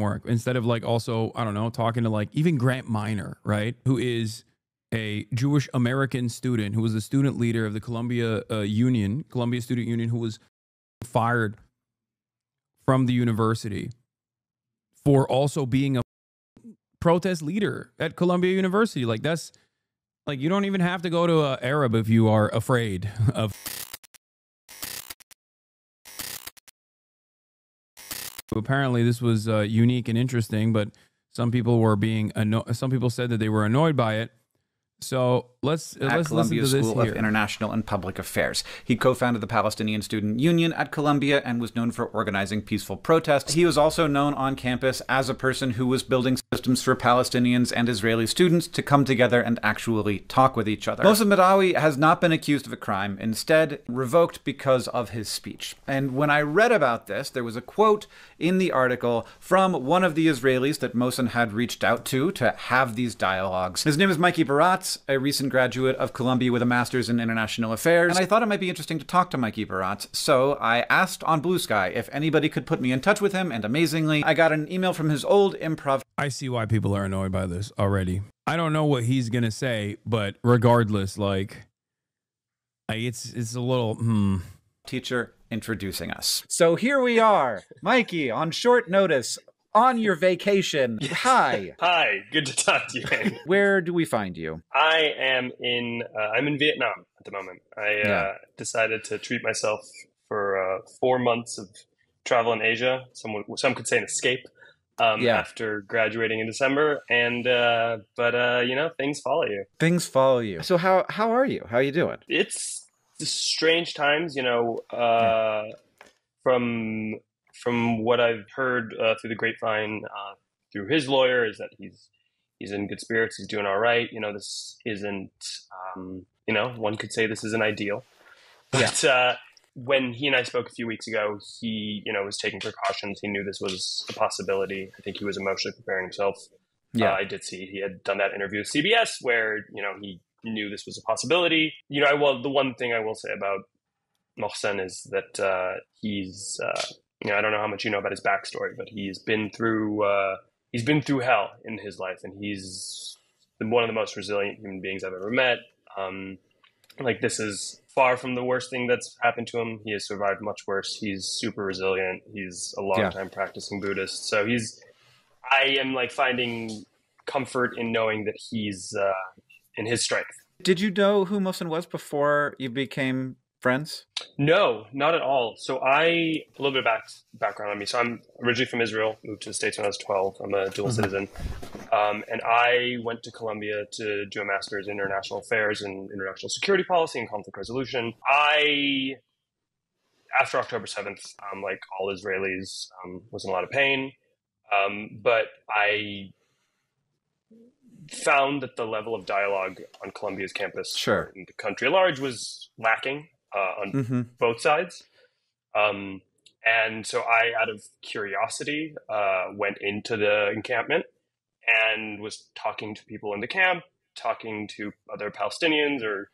work instead of like also, I don't know, talking to like even Grant Minor, right? Who is a Jewish American student who was the student leader of the Columbia Student Union, who was fired from the university for also being a protest leader at Columbia University. Like that's like, you don't even have to go to Arab if you are afraid of. Apparently this was unique and interesting, but some people were some people said that they were annoyed by it. So let's listen to this School here. of International and Public Affairs. He co-founded the Palestinian Student Union at Columbia and was known for organizing peaceful protests. He was also known on campus as a person who was building systems for Palestinians and Israeli students to come together and actually talk with each other. Mohsen Madawi has not been accused of a crime, instead revoked because of his speech. And when I read about this, there was a quote in the article from one of the Israelis that Mohsen had reached out to have these dialogues. His name is Mikey Baratz, a recent graduate of Columbia with a master's in international affairs, and I thought it might be interesting to talk to Mikey Baratz, so I asked on Blue Sky if anybody could put me in touch with him, and amazingly, I got an email from his old improv. I see why people are annoyed by this already. I don't know what he's gonna say, but regardless, like it's a little teacher introducing us. So here we are, Mikey, on short notice, on your vacation. Hi. Hi, good to talk to you. Where do we find you? I am I'm in Vietnam at the moment. I decided to treat myself for 4 months of travel in Asia. Some could say an escape after graduating in December. And but you know, things follow you. Things follow you. So how are you? How are you doing? It's strange times, you know, from what I've heard through the grapevine, through his lawyer, is that he's in good spirits. He's doing all right. You know, this isn't, you know, one could say this isn't ideal. But when he and I spoke a few weeks ago, he, you know, was taking precautions. He knew this was a possibility. I think he was emotionally preparing himself. Yeah, I did see he had done that interview with CBS where, you know, he knew this was a possibility. You know, the one thing I will say about Mohsen is that he's, you know, I don't know how much you know about his backstory, but he's been through hell in his life, and he's one of the most resilient human beings I've ever met. Like, this is far from the worst thing that's happened to him. He has survived much worse. He's super resilient. He's a long-time practicing Buddhist. So I am like finding comfort in knowing that he's in his strength. Did you know who Mohsen was before you became friends? No, not at all. So a little bit of background on me. So I'm originally from Israel, moved to the States when I was 12. I'm a dual citizen. And I went to Columbia to do a master's in international affairs and international security policy and conflict resolution. After October 7th, like all Israelis, was in a lot of pain. But I found that the level of dialogue on Columbia's campus and the country at large was lacking on both sides. And so I, out of curiosity, went into the encampment and was talking to people in the camp, talking to other Palestinians or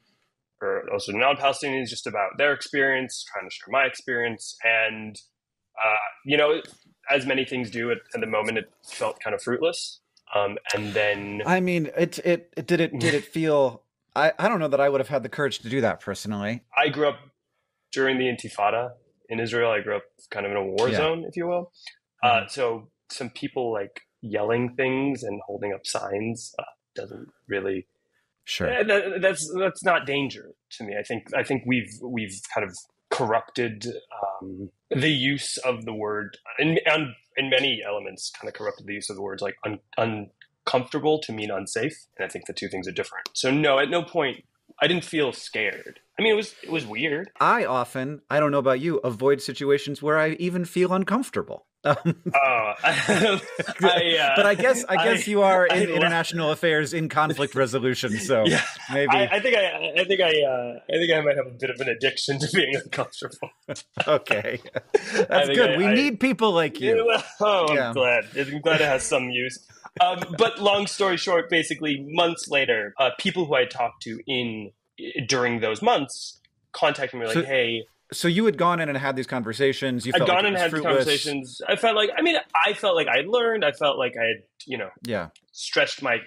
also non-Palestinians just about their experience, trying to share my experience. And, you know, as many things do at the moment, it felt kind of fruitless. And then, I mean, did it feel, I don't know that I would have had the courage to do that personally. I grew up during the Intifada in Israel. I grew up kind of in a war zone, if you will. So some people like yelling things and holding up signs doesn't really, that's not danger to me. I think we've kind of corrupted the use of the word in many elements, kind of corrupted the use of the words like uncomfortable to mean unsafe. And I think the two things are different. So no, at no point, I didn't feel scared. I mean, it was weird. I don't know about you, avoid situations where I even feel uncomfortable. But I guess you are in international affairs, in conflict resolution. So maybe I think I might have a bit of an addiction to being uncomfortable. Okay, that's good. We need people like you. I'm glad. I'm glad it has some use. But long story short, basically months later, people who I talked to during those months contacted me like, hey, So you had gone in and had these conversations. You I'd felt gone like it and was had fruitless. conversations. I felt like I had learned. I felt like I had, Yeah. stretched my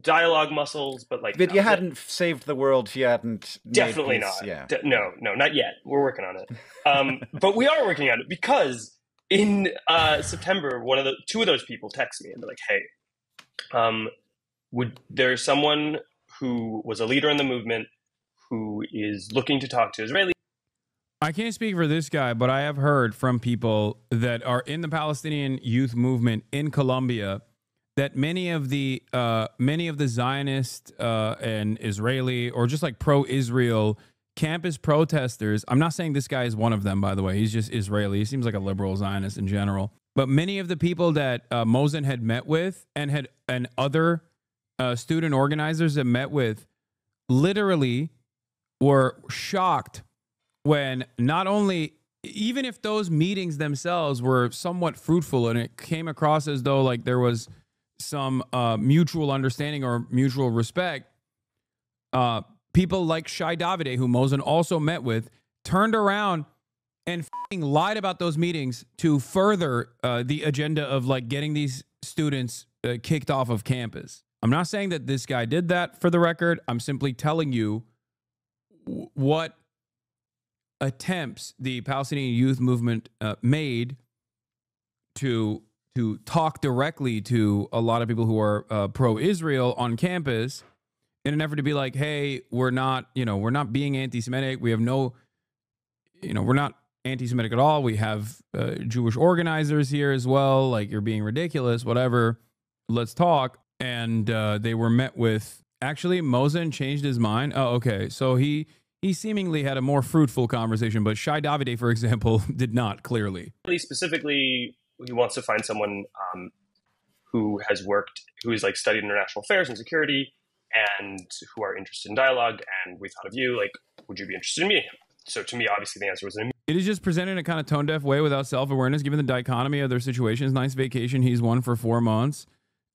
dialogue muscles, but like But you hadn't saved the world. You hadn't made definitely peace. not. Yeah. No, not yet. We're working on it. But we are working on it because in September, two of those people text me and they're like, "Hey, there's someone who was a leader in the movement who is looking to talk to Israeli." I can't speak for this guy, but I have heard from people that are in the Palestinian youth movement in Colombia that many of the Zionist and Israeli or just like pro-Israel campus protesters. I'm not saying this guy is one of them, by the way. He's just Israeli. He seems like a liberal Zionist in general. But many of the people that Mohsen had met with and other student organizers that met with literally were shocked when not only, even if those meetings themselves were somewhat fruitful and it came across as though like there was some mutual understanding or mutual respect, people like Shai Davide, who Mohsen also met with, turned around and lied about those meetings to further the agenda of like getting these students kicked off of campus. I'm not saying that this guy did that, for the record. I'm simply telling you what attempts the Palestinian youth movement made to talk directly to a lot of people who are pro-Israel on campus in an effort to be like, hey, we're not being anti-Semitic. We have no, we're not anti-Semitic at all. We have Jewish organizers here as well. Like, you're being ridiculous, whatever. Let's talk. And they were met with, actually, Mohsen changed his mind. Oh, okay. So he seemingly had a more fruitful conversation, but Shai Davide, for example, did not, clearly. Specifically, he wants to find someone who is like studied international affairs and security and who are interested in dialogue. And we thought of you, like, would you be interested in meeting him? So to me, obviously, the answer was an It is just presented in a kind of tone-deaf way without self-awareness, given the dichotomy of their situations. Nice vacation. He's one for 4 months.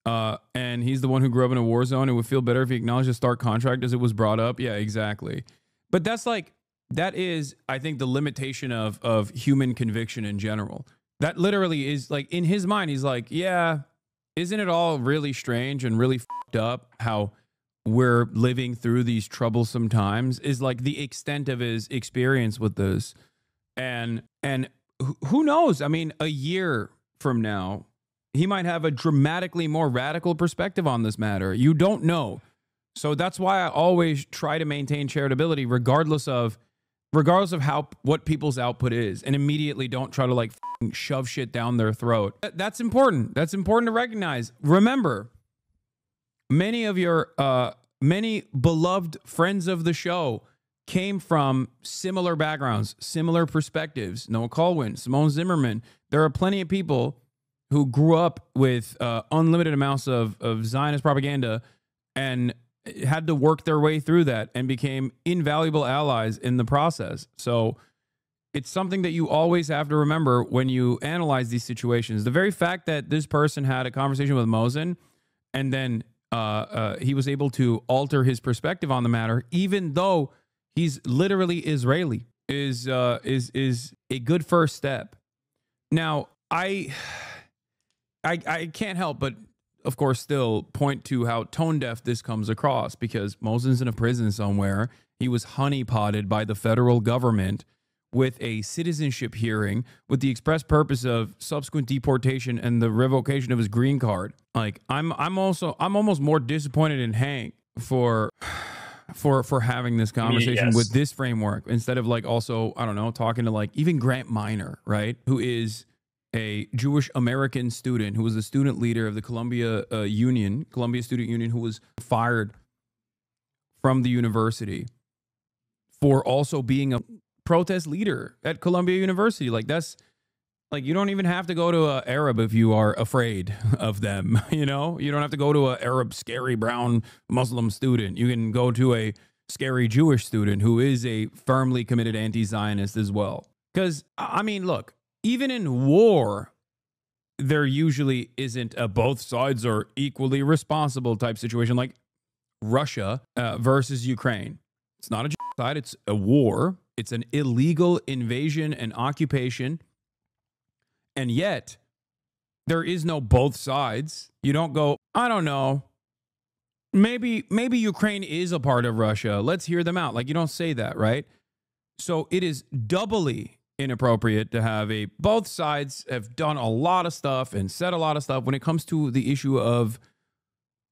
And he's the one who grew up in a war zone. It would feel better if he acknowledged a stark contract as it was brought up. Yeah, exactly. But that is, I think, the limitation of human conviction in general. That literally is like, in his mind, he's like, yeah, isn't it all really strange and really fucked up how we're living through these troublesome times, is like the extent of his experience with this. And who knows? I mean, a year from now, he might have a dramatically more radical perspective on this matter. You don't know. So that's why I always try to maintain charitability, regardless of what people's output is, and immediately don't try to like shove shit down their throat. That's important. That's important to recognize. Remember, many of your many beloved friends of the show came from similar backgrounds, similar perspectives. Noah Colwyn, Simone Zimmerman. There are plenty of people who grew up with unlimited amounts of Zionist propaganda and had to work their way through that and became invaluable allies in the process. So it's something that you always have to remember when you analyze these situations. The very fact that this person had a conversation with Mohsen and then he was able to alter his perspective on the matter, even though he's literally Israeli, is a good first step. Now, I can't help but, of course, still point to how tone deaf this comes across, because Mohsen's in a prison somewhere. He was honeypotted by the federal government with a citizenship hearing with the express purpose of subsequent deportation and the revocation of his green card. Like, I'm almost more disappointed in Hank for having this conversation yes. with this framework, instead of like also, I don't know, talking to like even Grant Minor, right, who is a Jewish American student who was the student leader of the Columbia Student Union, who was fired from the university for also being a protest leader at Columbia University. Like, that's like, you don't even have to go to an Arab if you are afraid of them. You don't have to go to an Arab, scary brown Muslim student. You can go to a scary Jewish student who is a firmly committed anti-Zionist as well. Because, I mean, look, even in war, there usually isn't a both sides are equally responsible type situation, like Russia versus Ukraine. It's not a genocide, it's a war. It's an illegal invasion and occupation. And yet, there is no both sides. You don't go, I don't know. Maybe Ukraine is a part of Russia. Let's hear them out. Like, you don't say that, right? So it is doubly inappropriate to have both sides have done a lot of stuff and said a lot of stuff when it comes to the issue of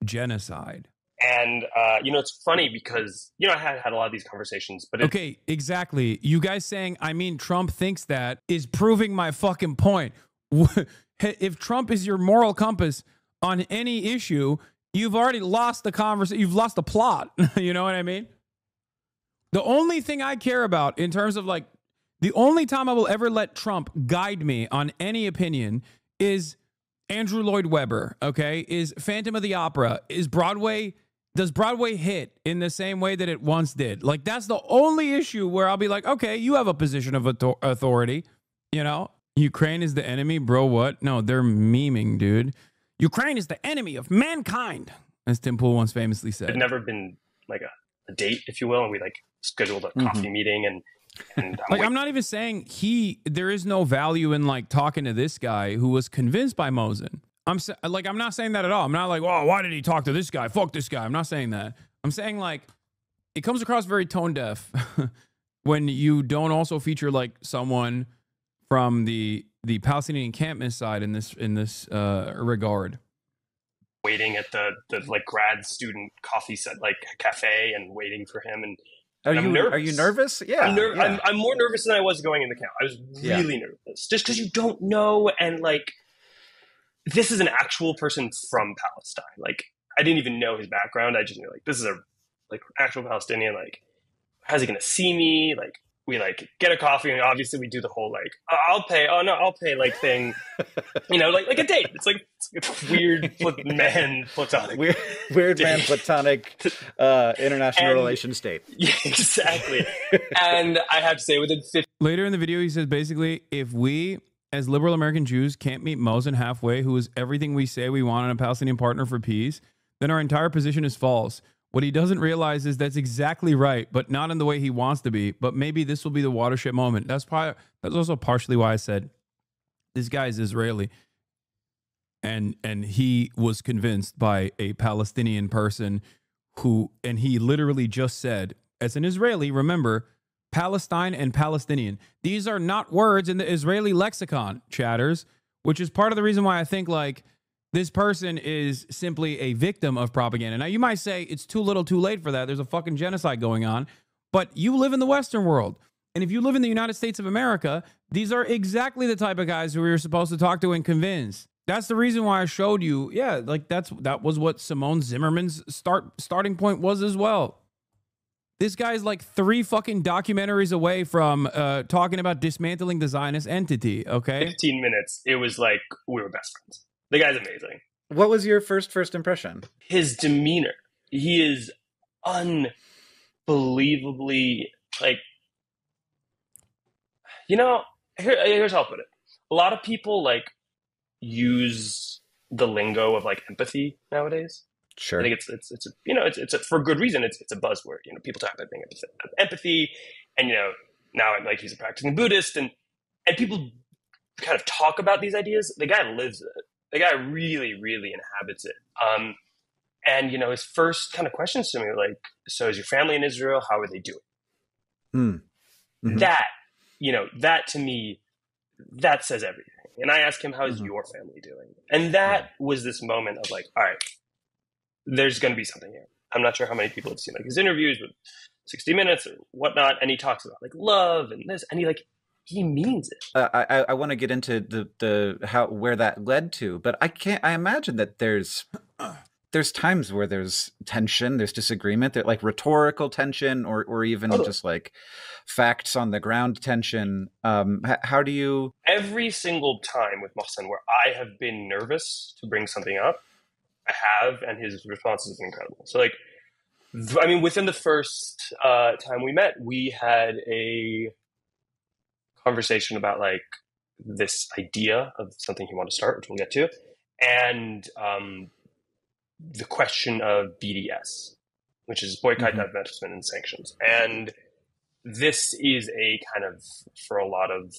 genocide. And, it's funny because, I had a lot of these conversations, but okay, exactly. You guys saying, Trump thinks that is proving my fucking point. If Trump is your moral compass on any issue, you've already lost the conversation. You've lost the plot. You know what I mean? The only thing I care about in terms of the only time I will ever let Trump guide me on any opinion is Andrew Lloyd Webber, okay? Is Phantom of the Opera. Does Broadway hit in the same way that it once did? Like, that's the only issue where I'll be like, okay, you have a position of authority, Ukraine is the enemy, bro, what? No, they're memeing, dude. Ukraine is the enemy of mankind, as Tim Pool once famously said. It'd never been like a date, if you will, and we scheduled a coffee meeting and I'm not even saying there is no value in talking to this guy who was convinced by Mosin. I'm not saying that at all. I'm not like, oh, why did he talk to this guy? Fuck this guy. I'm not saying that. I'm saying it comes across very tone deaf when you don't also feature someone from the Palestinian encampment side in this regard. Waiting at the grad student coffee set cafe and waiting for him and. Are you nervous? Yeah. I'm more nervous than I was going in the camp. I was really nervous just because you don't know. And this is an actual person from Palestine. I didn't even know his background. I just knew this is a actual Palestinian. How's he going to see me? We get a coffee and obviously we do the whole I'll pay. Oh no, I'll pay thing. Like a date. It's weird man platonic. Weird man platonic international relations date. Yeah, exactly. And I have to say within 50 later in the video he says basically if we as liberal American Jews can't meet Mosin halfway, who is everything we say we want in a Palestinian partner for peace, then our entire position is false. What he doesn't realize is that's exactly right, but not in the way he wants to be. But maybe this will be the watershed moment. That's also partially why I said this guy is Israeli, and he was convinced by a Palestinian person and he literally just said, as an Israeli, remember, Palestine and Palestinian. These are not words in the Israeli lexicon, chatters, which is part of the reason why I think this person is simply a victim of propaganda. Now, you might say it's too little too late for that. There's a fucking genocide going on. But you live in the Western world. And if you live in the United States of America, these are exactly the type of guys who you're supposed to talk to and convince. That's the reason why I showed you. Yeah, that was what Simone Zimmerman's starting point was as well. This guy's 3 fucking documentaries away from talking about dismantling the Zionist entity, okay? 15 minutes. It was we were best friends. The guy's amazing. What was your first impression? His demeanor. He is unbelievably here's how I'll put it. A lot of people use the lingo of empathy nowadays. Sure. I think it's for good reason. It's a buzzword. People talk about being empathy, and now I'm he's a practicing Buddhist, and people kind of talk about these ideas. The guy lives it. The guy really, really inhabits it. And, his first kind of questions to me were so is your family in Israel? How are they doing? Mm-hmm. That to me, that says everything. And I asked him, how is your family doing? And that was this moment of all right, there's going to be something here. I'm not sure how many people have seen his interviews with 60 Minutes or whatnot. And he talks about love and this, and he means it. I want to get into the where that led to, but I imagine that there's times where there's tension, there's disagreement, that rhetorical tension, or even just facts on the ground tension. How do you? Every single time with Mohsen where I have been nervous to bring something up, I have, and his response is incredible. So within the first time we met, we had a conversation about this idea of something he wanted to start, which we'll get to, and the question of BDS, which is boycott, divestment, and sanctions. And this is a kind of, for a lot of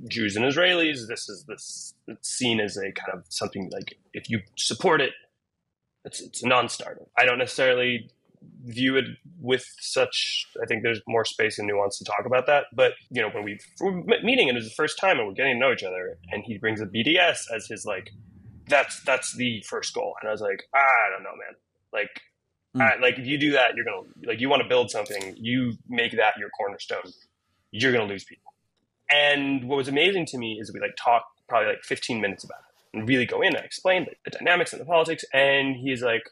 Jews and Israelis, it's seen as a kind of something like, if you support it, it's a non-starter. I don't necessarily view it with such, I think there's more space and nuance to talk about that. But, you know, when we're meeting and it was the first time and we're getting to know each other, and he brings up BDS as his, like, that's the first goal. And I was like, I don't know, man. Like, if you do that, you're going to, like, you want to build something, you make that your cornerstone, you're going to lose people. And what was amazing to me is we like talked probably like 15 minutes about it and really go in and explain the dynamics and the politics. And he's like,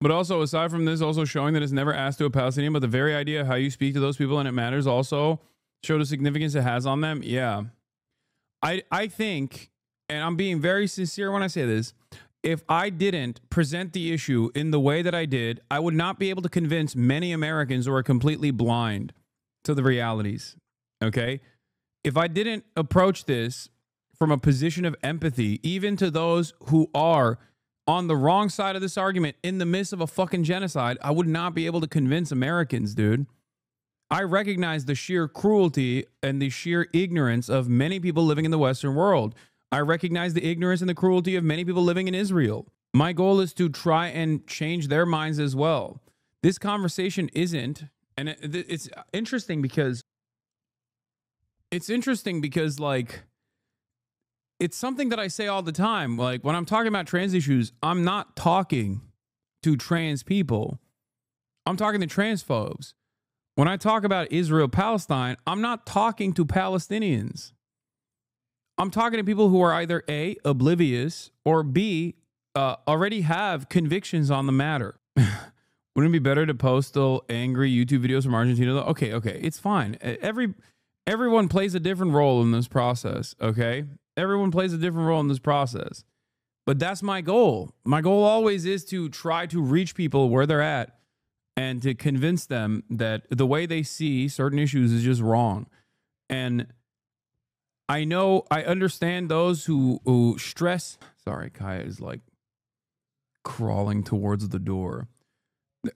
but also, aside from this, also showing that it's never asked to a Palestinian, but the very idea of how you speak to those people and it matters also show the significance it has on them. Yeah. I think, and I'm being very sincere when I say this, if I didn't present the issue in the way that I did, I would not be able to convince many Americans who are completely blind to the realities. Okay? If I didn't approach this from a position of empathy, even to those who are on the wrong side of this argument in the midst of a fucking genocide, I would not be able to convince Americans, dude. I recognize the sheer cruelty and the sheer ignorance of many people living in the Western world. I recognize the ignorance and the cruelty of many people living in Israel. My goal is to try and change their minds as well. This conversation isn't, and it's interesting because like, it's something that I say all the time. Like, when I'm talking about trans issues, I'm not talking to trans people. I'm talking to transphobes. When I talk about Israel-Palestine, I'm not talking to Palestinians. I'm talking to people who are either A, oblivious, or B, already have convictions on the matter. Wouldn't it be better to post the angry YouTube videos from Argentina? Okay, it's fine. Everyone plays a different role in this process, okay? Everyone plays a different role in this process. But that's my goal. My goal always is to try to reach people where they're at and to convince them that the way they see certain issues is just wrong. And I understand those who stress. Sorry, Kaya is like crawling towards the door.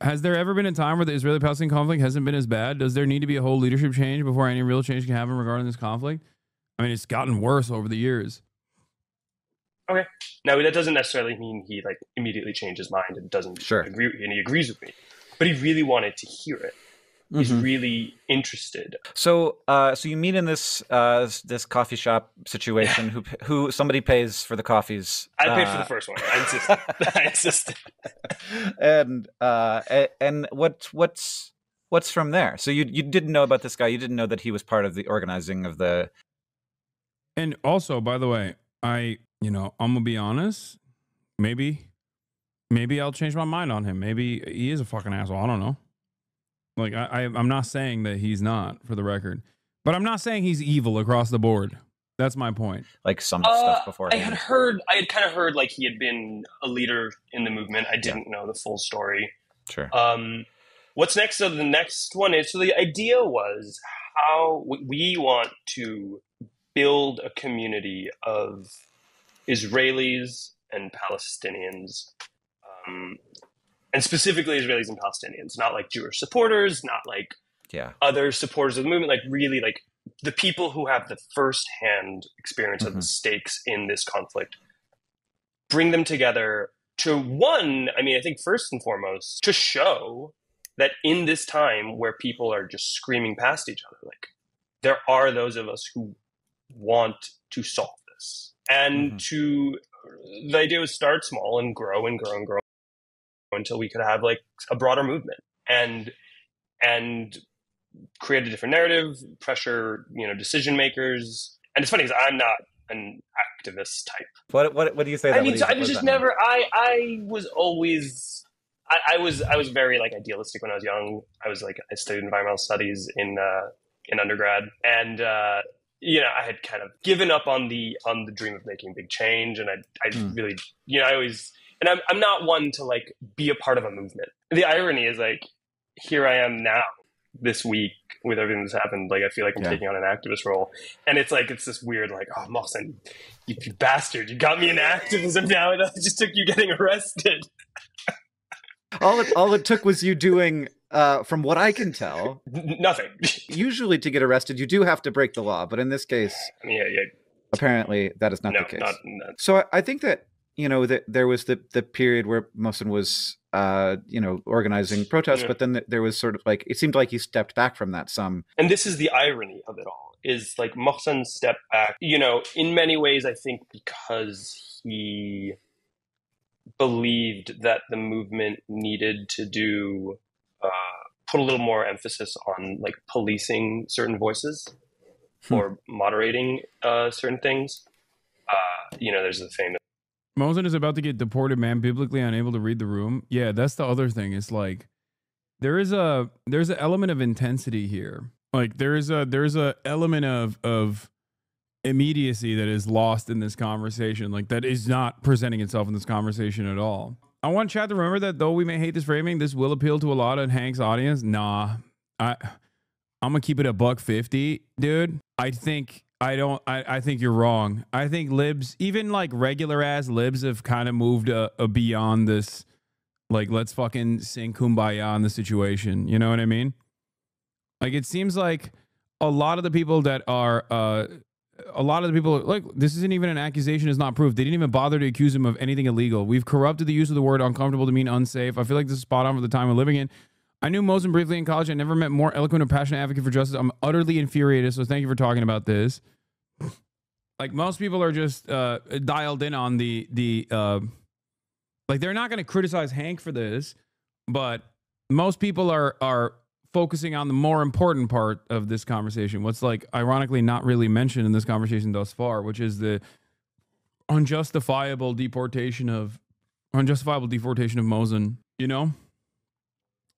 Has there ever been a time where the Israeli-Palestinian conflict hasn't been as bad? Does there need to be a whole leadership change before any real change can happen regarding this conflict? I mean, it's gotten worse over the years. Okay. Now, that doesn't necessarily mean he like immediately changed his mind and doesn't agree, and he agrees with me. But he really wanted to hear it. He's really interested. So you meet in this this coffee shop situation. Who somebody pays for the coffees? I paid for the first one. I insisted. And what's from there? So you didn't know about this guy. You didn't know that he was part of the organizing of the. And also, by the way, I'm gonna be honest. Maybe I'll change my mind on him. Maybe he is a fucking asshole. I don't know. Like, I'm not saying that he's not, for the record. But I'm not saying he's evil across the board. That's my point. Like some stuff before. I had kind of heard like he had been a leader in the movement. I didn't know the full story. Sure. What's next? So the next one is, so the idea was how we want to build a community of Israelis and Palestinians, and specifically Israelis and Palestinians, not like Jewish supporters, not like other supporters of the movement, like really like the people who have the firsthand experience of the stakes in this conflict. Bring them together to I think first and foremost, to show that in this time where people are just screaming past each other, like there are those of us who want to solve this. And the idea was start small and grow and grow and grow until we could have like a broader movement and create a different narrative, pressure, decision makers. And it's funny because I'm not an activist type. What do you say? I mean, I was just never. I was always. I was very like idealistic when I was young. I studied environmental studies in undergrad, and I had kind of given up on the dream of making big change, and I really, I always. And I'm not one to like be a part of a movement. The irony is like, here I am now this week with everything that's happened. Like, I feel like I'm taking on an activist role. And it's like, it's this weird, like, oh, Mohsen, you bastard, you got me in activism now. And it just took you getting arrested. All it took was you doing from what I can tell, Nothing. usually to get arrested, you do have to break the law. But in this case, I mean, yeah. Apparently that is not the case. So I think that, that there was the period where Mohsen was, organizing protests, but then there was sort of like, it seemed like he stepped back from that some. And this is the irony of it all, is like Mohsen stepped back, in many ways, I think because he believed that the movement needed to put a little more emphasis on like policing certain voices or moderating certain things. There's the famous Mohsen is about to get deported, man, biblically unable to read the room. Yeah, that's the other thing. It's like there's an element of intensity here. Like there's a element of immediacy that is lost in this conversation. Like that is not presenting itself in this conversation at all. I want chat to remember that though we may hate this framing, this will appeal to a lot of Hank's audience. Nah, I'm gonna keep it $1.50, dude. I think you're wrong. I think libs, even like regular ass libs, have kind of moved beyond this. Like, let's fucking sing kumbaya in the situation. You know what I mean? Like, it seems like a lot of the people that are, like, this isn't even an accusation, is not proof. They didn't even bother to accuse him of anything illegal. We've corrupted the use of the word uncomfortable to mean unsafe. I feel like this is spot on for the time we're living in. I knew Mohsen briefly in college. I never met more eloquent or passionate advocate for justice. I'm utterly infuriated, so thank you for talking about this. Like, most people are just dialed in on like, they're not going to criticize Hank for this, but most people are focusing on the more important part of this conversation. What's, like, ironically not really mentioned in this conversation thus far, which is the unjustifiable deportation of Mohsen,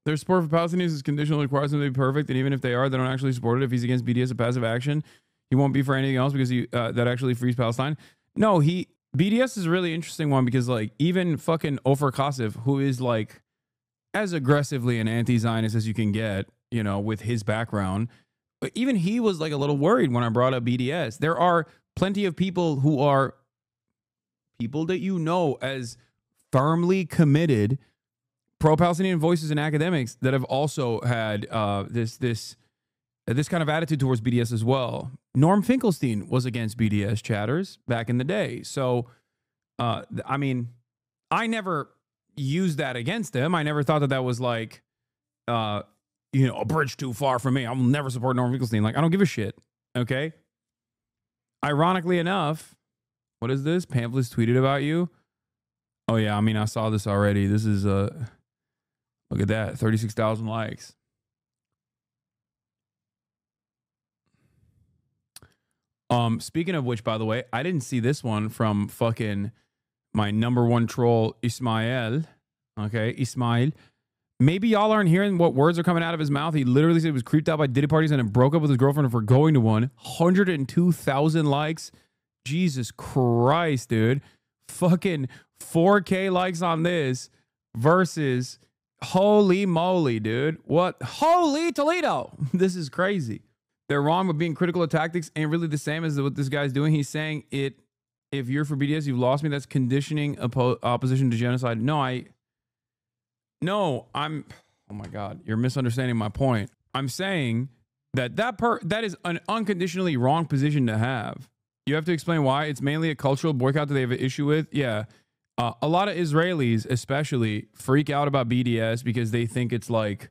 Their support for Palestinians is conditional, requires them to be perfect, and even if they are, they don't actually support it. If he's against BDS of passive action, he won't be for anything else because that actually frees Palestine. No, BDS is a really interesting one because, like, even fucking Ofer Kasif, who is, like, as aggressively an anti-Zionist as you can get, with his background, but even he was, like, a little worried when I brought up BDS. There are plenty of people who are people that as firmly committed pro-Palestinian voices and academics that have also had this kind of attitude towards BDS as well. Norm Finkelstein was against BDS, chatters, back in the day. So, I mean, I never used that against him. I never thought that was like, a bridge too far from me. I'll never support Norm Finkelstein. Like, I don't give a shit. Okay. Ironically enough, what is this? Pamphlets tweeted about you. Oh yeah. I mean, I saw this already. This is, look at that. 36,000 likes. Speaking of which, by the way, I didn't see this one from fucking my number one troll, Ismail. Okay, Ismail. Maybe y'all aren't hearing what words are coming out of his mouth. He literally said he was creeped out by Diddy parties and then broke up with his girlfriend for going to one. 102,000 likes. Jesus Christ, dude. Fucking 4K likes on this versus holy moly, dude. What? Holy Toledo. This is crazy. They're wrong with being critical of tactics ain't really the same as what this guy's doing. He's saying it. If you're for BDS, you've lost me. That's conditioning opposition to genocide. No, I'm. Oh my God, you're misunderstanding my point. I'm saying that is an unconditionally wrong position to have. You have to explain why. It's mainly a cultural boycott that they have an issue with. Yeah, a lot of Israelis, especially, freak out about BDS because they think it's like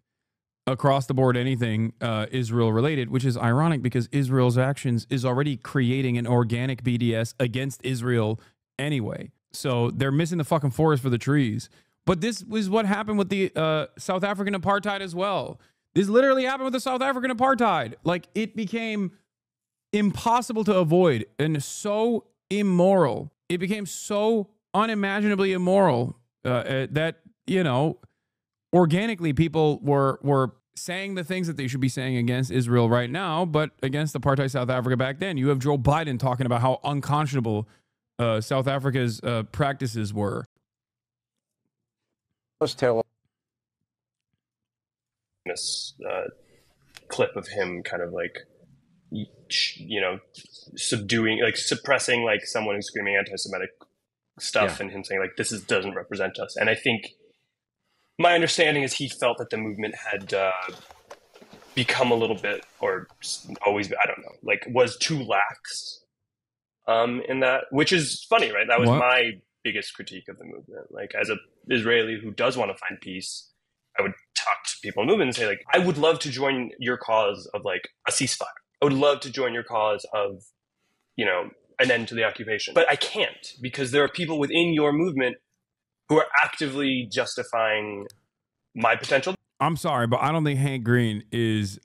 across the board anything Israel related, which is ironic because Israel's actions is already creating an organic BDS against Israel anyway. So they're missing the fucking forest for the trees. But this was what happened with the South African apartheid as well. This literally happened with the South African apartheid. Like, it became impossible to avoid and so immoral. It became so unimaginably immoral that, organically, people were saying the things that they should be saying against Israel right now, but against apartheid South Africa back then. You have Joe Biden talking about how unconscionable South Africa's practices were. Let's tell this clip of him kind of like, subduing, like suppressing like someone who's screaming anti-Semitic stuff, and him saying like, this doesn't represent us. And I think my understanding is he felt that the movement had become a little bit, or always, I don't know, like was too lax in that, which is funny, right? That was What? my biggest critique of the movement. Like, as a Israeli who does want to find peace, I would talk to people in the movement and say, like, I would love to join your cause of like a ceasefire. I would love to join your cause of, you know, an end to the occupation. But I can't, because there are people within your movement who are actively justifying my potential. I'm sorry, but I don't think Hank Green is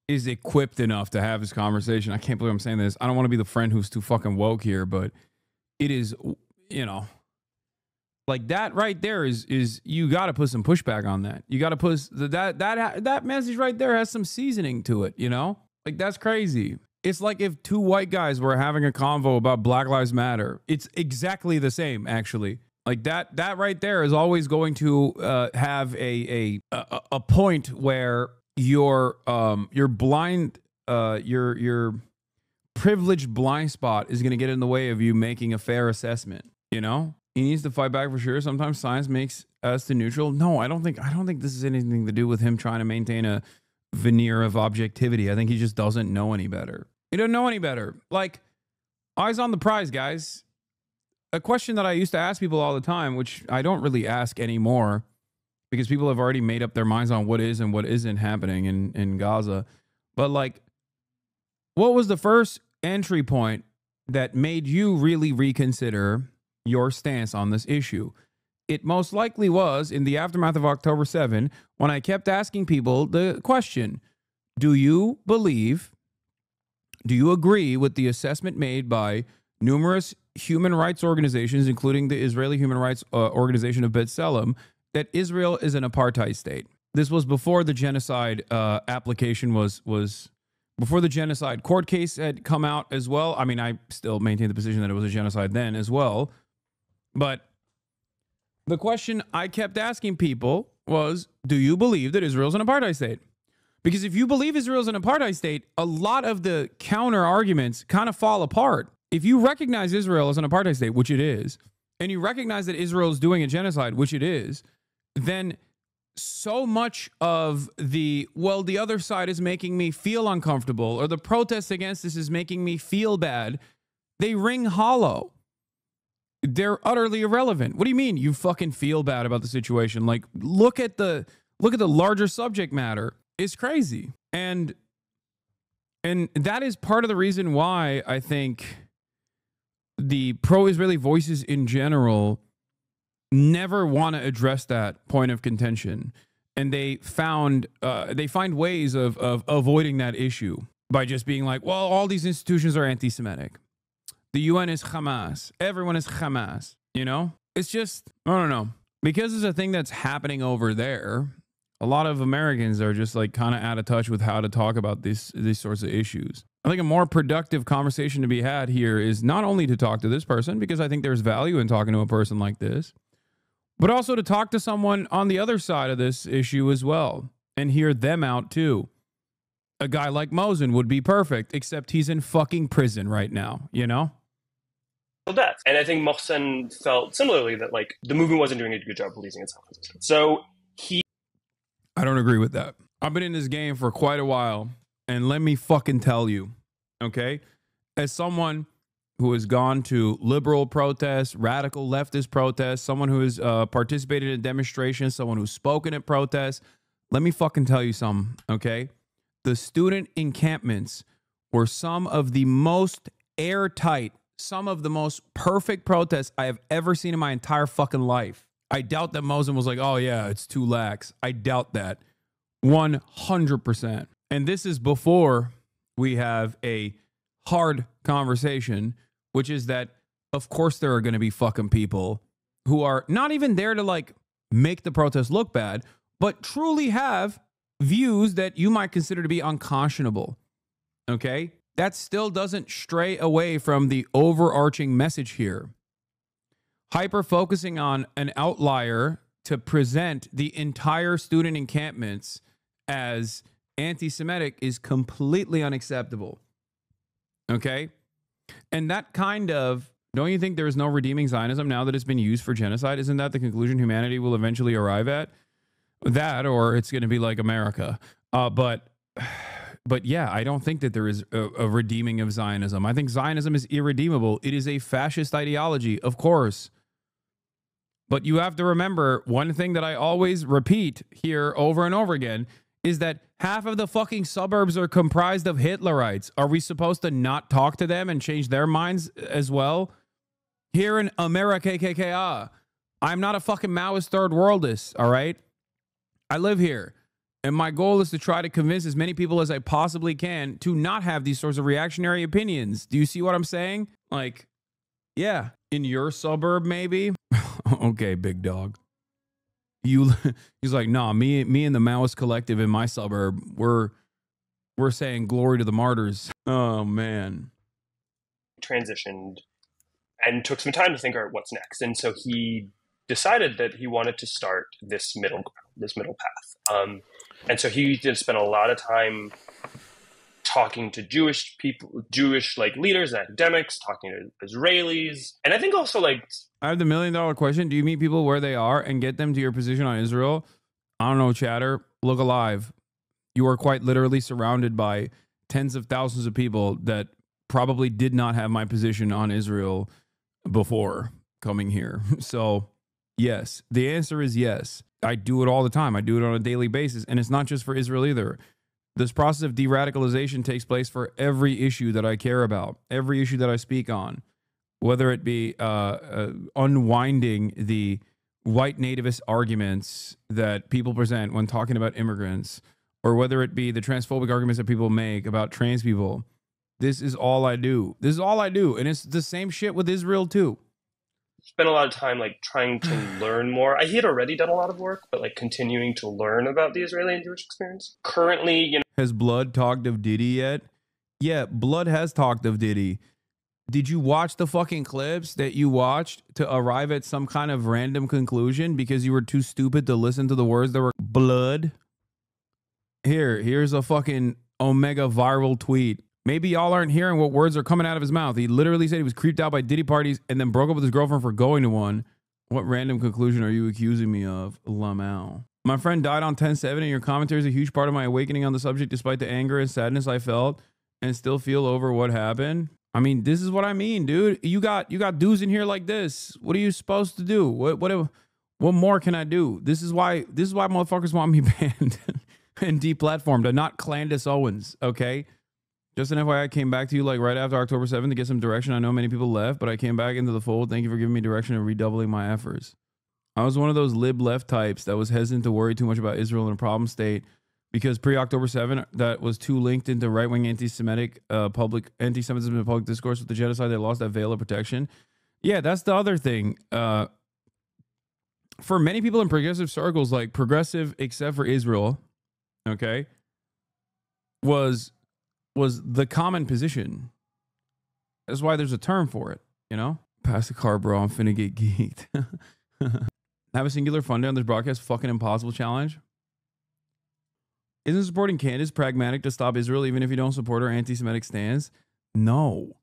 equipped enough to have this conversation. I can't believe I'm saying this. I don't want to be the friend who's too fucking woke here, but it is, you know, like that right there is you got to put some pushback on that. You got to put that message right there has some seasoning to it, you know? Like, that's crazy. It's like if two white guys were having a convo about Black Lives Matter. It's exactly the same, actually. Like that right there is always going to have a point where your blind your privileged blind spot is going to get in the way of you making a fair assessment. You know, he needs to fight back for sure. Sometimes science makes us to neutral. No, I don't think this is anything to do with him trying to maintain a veneer of objectivity. I think he just doesn't know any better. He doesn't know any better. Like, eyes on the prize, guys. A question that I used to ask people all the time, which I don't really ask anymore because people have already made up their minds on what is and what isn't happening in Gaza. But like, what was the first entry point that made you really reconsider your stance on this issue? It most likely was in the aftermath of October 7, when I kept asking people the question, do you agree with the assessment made by numerous human rights organizations, including the Israeli Human Rights Organization of B'Tselem, that Israel is an apartheid state? This was before the genocide application was before the genocide court case had come out as well. I mean, I still maintain the position that it was a genocide then as well. But the question I kept asking people was, do you believe that Israel's an apartheid state? Because if you believe Israel's an apartheid state, a lot of the counter arguments kind of fall apart. If you recognize Israel as an apartheid state, which it is, and you recognize that Israel is doing a genocide, which it is, then so much of the other side is making me feel uncomfortable, or the protest against this is making me feel bad, they ring hollow. They're utterly irrelevant. What do you mean you fucking feel bad about the situation? Like, look at the larger subject matter. It's crazy. And that is part of the reason why I think the pro-Israeli voices in general never want to address that point of contention. And they find ways of avoiding that issue by just being like, well, all these institutions are anti-Semitic. The UN is Hamas. Everyone is Hamas. You know? It's just, I don't know. Because it's a thing that's happening over there, a lot of Americans are just like kind of out of touch with how to talk about these sorts of issues. I think a more productive conversation to be had here is not only to talk to this person, because I think there's value in talking to a person like this, but also to talk to someone on the other side of this issue as well and hear them out too. A guy like Mosen would be perfect, except he's in fucking prison right now, you know? Death. And I think Mohsen felt similarly that like the movement wasn't doing a good job policing itself. So I don't agree with that. I've been in this game for quite a while, and let me fucking tell you, okay? As someone who has gone to liberal protests, radical leftist protests, someone who has participated in demonstrations, someone who's spoken at protests, let me fucking tell you something, okay? The student encampments were some of the most airtight, some of the most perfect protests I have ever seen in my entire fucking life. I doubt that Mosen was like, oh yeah, it's too lax. I doubt that. 100%. And this is before we have a hard conversation, which is that, of course, there are going to be fucking people who are not even there to like make the protest look bad, but truly have views that you might consider to be unconscionable. Okay? That still doesn't stray away from the overarching message here. Hyper focusing on an outlier to present the entire student encampments as anti-Semitic is completely unacceptable. Okay? And that kind of Don't you think there is no redeeming Zionism now that it's been used for genocide? Isn't that the conclusion humanity will eventually arrive at? That, or it's going to be like America. But yeah, I don't think that there is a redeeming of Zionism. I think Zionism is irredeemable. It is a fascist ideology, of course. But you have to remember, one thing that I always repeat here over and over again is that half of the fucking suburbs are comprised of Hitlerites. Are we supposed to not talk to them and change their minds as well? Here in America, KKK, I'm not a fucking Maoist third worldist, all right? I live here. And my goal is to try to convince as many people as I possibly can to not have these sorts of reactionary opinions. Do you see what I'm saying? Like, yeah, in your suburb, maybe? Okay, big dog. He's like, nah, me and the Maoist collective in my suburb, we're saying glory to the martyrs. Oh, man. Transitioned and took some time to think, all right, what's next? And so he decided that he wanted to start this middle path. And so he did spend a lot of time talking to Jewish people, Jewish like leaders and academics, talking to Israelis. And I think also like, I have the $1 million question. Do you meet people where they are and get them to your position on Israel? I don't know, chatter. Look alive. You are quite literally surrounded by tens of thousands of people that probably did not have my position on Israel before coming here. So yes, the answer is yes. I do it all the time. I do it on a daily basis. And it's not just for Israel either. This process of de-radicalization takes place for every issue that I care about, every issue that I speak on, whether it be unwinding the white nativist arguments that people present when talking about immigrants, or whether it be the transphobic arguments that people make about trans people. This is all I do. This is all I do. And it's the same shit with Israel too. Spent a lot of time like trying to learn more. He had already done a lot of work, but like continuing to learn about the Israeli and Jewish experience. Currently, you know, has Blood talked of Diddy yet? Yeah, Blood has talked of Diddy. Did you watch the fucking clips that you watched to arrive at some kind of random conclusion because you were too stupid to listen to the words that were blood? Here's a fucking Omega viral tweet. Maybe y'all aren't hearing what words are coming out of his mouth. He literally said he was creeped out by Diddy parties and then broke up with his girlfriend for going to one. What random conclusion are you accusing me of, Lamau? My friend died on 10/7, and your commentary is a huge part of my awakening on the subject, despite the anger and sadness I felt and still feel over what happened. I mean, this is what I mean, dude. You got dudes in here like this. What are you supposed to do? What more can I do? This is why motherfuckers want me banned and deplatformed. I'm not Clandis Owens, okay? Just an FYI, I came back to you like right after October 7th to get some direction. I know many people left, but I came back into the fold. Thank you for giving me direction and redoubling my efforts. I was one of those lib left types that was hesitant to worry too much about Israel in a problem state because pre-October 7, that was too linked into right-wing public anti-Semitism in public discourse with the genocide that lost that veil of protection. Yeah, that's the other thing. For many people in progressive circles, like progressive except for Israel, okay, was the common position. That's why there's a term for it, you know? Pass the car, bro. I'm finna get geeked. Have a singular funder on this broadcast fucking impossible challenge. Isn't supporting Candace pragmatic to stop Israel even if you don't support her anti-Semitic stance? No.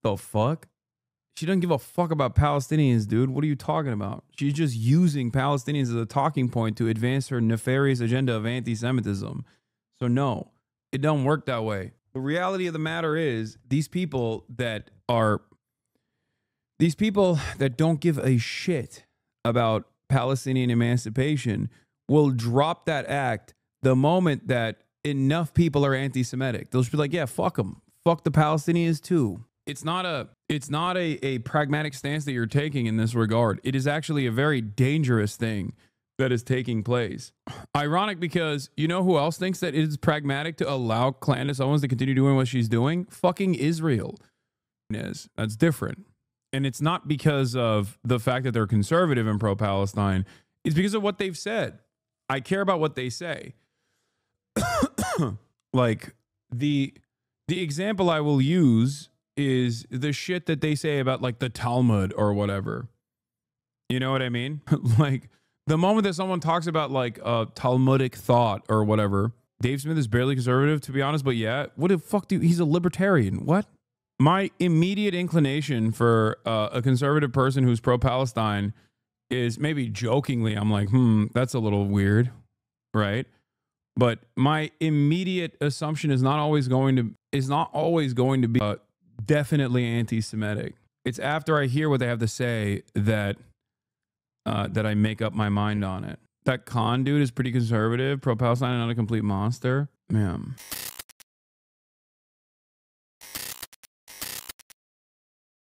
The fuck? She doesn't give a fuck about Palestinians, dude. What are you talking about? She's just using Palestinians as a talking point to advance her nefarious agenda of anti-Semitism. So no, it don't work that way. The reality of the matter is these people that don't give a shit about Palestinian emancipation will drop that act the moment that enough people are anti-Semitic. They'll just be like, yeah, fuck them. Fuck the Palestinians too. It's not a pragmatic stance that you're taking in this regard. It is actually a very dangerous thing that is taking place. Ironic because you know who else thinks that it is pragmatic to allow Candace Owens to continue doing what she's doing? Fucking Israel. That's different. And it's not because of the fact that they're conservative and pro-Palestine. It's because of what they've said. I care about what they say. Like the example I will use is the shit that they say about like the Talmud or whatever. You know what I mean? Like the moment that someone talks about like a Talmudic thought or whatever, Dave Smith is barely conservative, to be honest, but yeah, what the fuck he's a libertarian. What? my immediate inclination for a conservative person who's pro-Palestine is maybe jokingly, I'm like, that's a little weird, right? But my immediate assumption is not always going to be definitely anti-Semitic. It's after I hear what they have to say that that I make up my mind on it. That Khan dude is pretty conservative, pro-Palestine, and not a complete monster. Man.